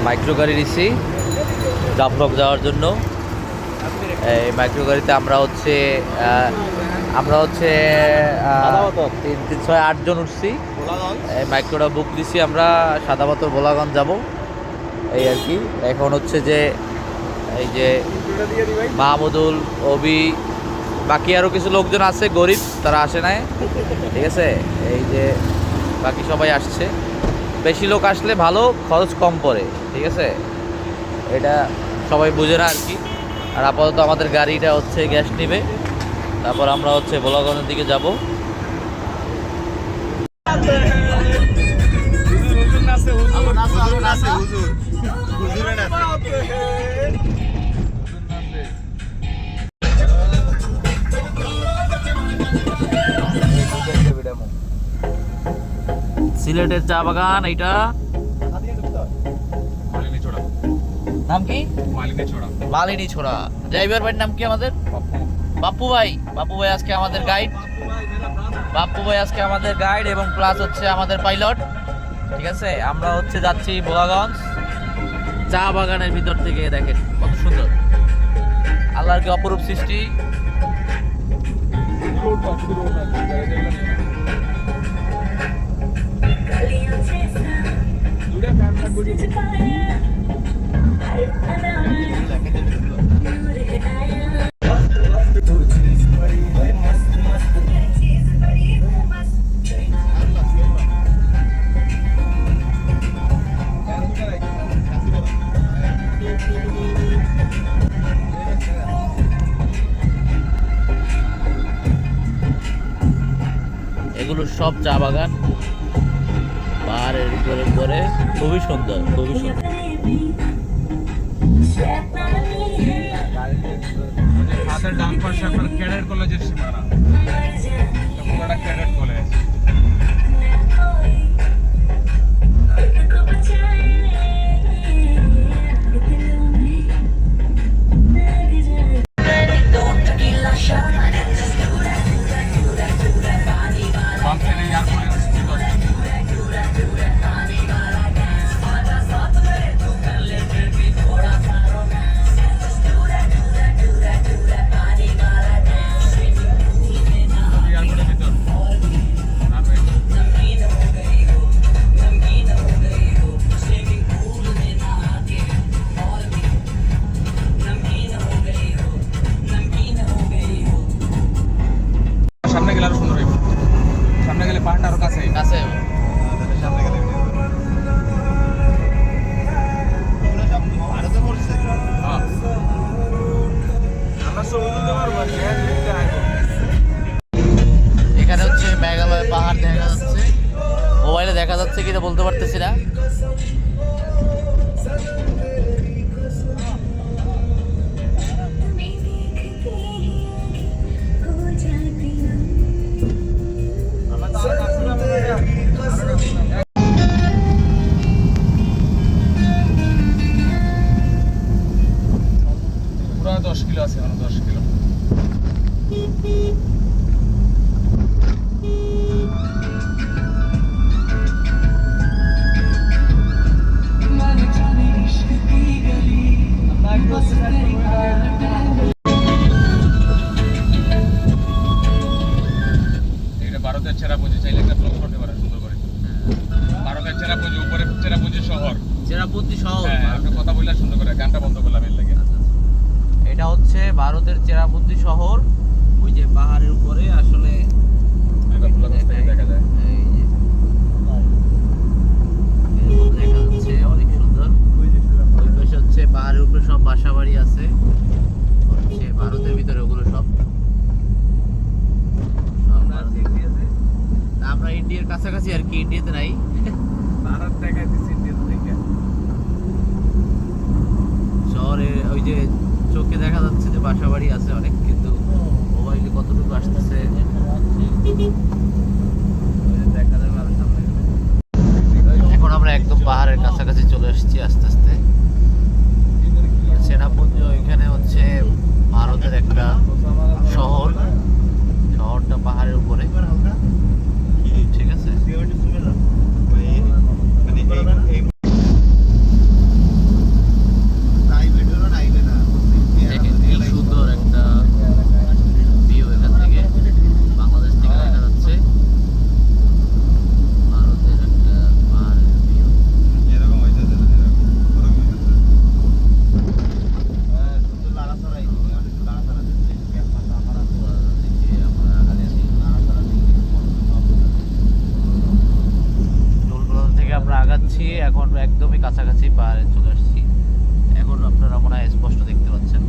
Micro গাড়ি নিচ্ছি জাফলং যাওয়ার জন্য। এই মাইক্রো গাড়িতে আমরা হচ্ছে 3, 6, 8 জন উঠছি। এই মাইক্রোটা বুক দিছি আমরা, সাদাপাথর ভোলাগঞ্জ যাব এই আর কি। এখন হচ্ছে যে এই যে মাহমুদুল, অবি, বাকি আরও কিছু লোকজন আছে গরিব, তারা আসে নাই, ঠিক আছে। এই যে বাকি সবাই আসছে। বেশি লোক আসলে ভালো, খরচ কম পড়ে, ঠিক আছে, এটা সবাই বুঝে না আর কি। আর আপাতত আমাদের গাড়িটা হচ্ছে গ্যাস নেবে, তারপর আমরা হচ্ছে ভোলাগঞ্জের দিকে যাব। সিলেটের চা বাগান এইটা, নাম কি? মালিনী ছোড়া। ড্রাইভার ভাইয়ের নাম কি আমাদের? বাপ্পু ভাই। বাপ্পু ভাই আজকে আমাদের গাইড। বাপ্পু ভাই আজকে আমাদের গাইড এবং প্লাস হচ্ছে আমাদের পাইলট, ঠিক আছে। আমরা হচ্ছে যাচ্ছি ভোলাগঞ্জ। চা বাগানের ভিতর থেকে দেখেন কত সুন্দর, আল্লাহর কি অপরূপ সৃষ্টি। এগুলো সব চা বাগান, পাহাড়ের উপরে খুবই সুন্দর, খুবই সুন্দর। হাতের ডান পাশে আপনার ক্যাডেট কলেজের সীমানা, পুরোটা ক্যাডেট কলেজ। সামনে গেলে আরো সুন্দর হইব, সামনে গেলে পাহাড়টা আরো কাছে কাছে। সামনে গেলে এখানে হচ্ছে মেঘালয় পাহাড় দেখা যাচ্ছে, মোবাইলে দেখা যাচ্ছে কিনা বলতে পারতেছি না। পুরো 10 কিলো আছে, 10 কিলো। এটা ভারতের চেরাপুঞ্জি, চাইলে একটা ব্লগ করতে পারেন সুন্দর করে। ভারতের চেরাপুঞ্জি, উপরে চেরাপুঞ্জি শহর, চেরাপুঞ্জি শহর। হ্যাঁ, আপনি কথা বললে সুন্দর করে, গানটা বন্ধ করলাম এর লাগে। এটা হচ্ছে ভারতের চেরাপুঞ্জি শহর, ওই যে পাহাড়ের উপরে আসলে দেখা যায়। এই যে এরকম দেখা যাচ্ছে, অনেক সুন্দর। ওই পাশে হচ্ছে পাহাড়ের উপরে সব বাসা বাড়ি আছে, হচ্ছে ভারতের ভিতরে ওগুলো সব। আমরা ইন্ডিয়ার কাছাকাছি আর কি, ইন্ডিয়াতে নাই। ভারত দেখা দিচ্ছে ইন্ডিয়া থেকে। শহরে ওই যে চোখে দেখা যাচ্ছে যে বাসা বাড়ি আছে অনেক, কিন্তু মোবাইলে কতটুকু আসতেছে দেখা যাবে আরো সামনে। এখন আমরা একদম পাহাড়ের কাছাকাছি চলে আসছি আস্তে আস্তে। সেনাপুঞ্জ এখানে হচ্ছে ভারতের একটা শহর, শহরটা পাহাড়ের উপরে, ঠিক আছে। এখন একদমই কাছাকাছি পাহাড়ে চলে আসছি। এখন আপনারা মনে হয় স্পষ্ট দেখতে পাচ্ছেন।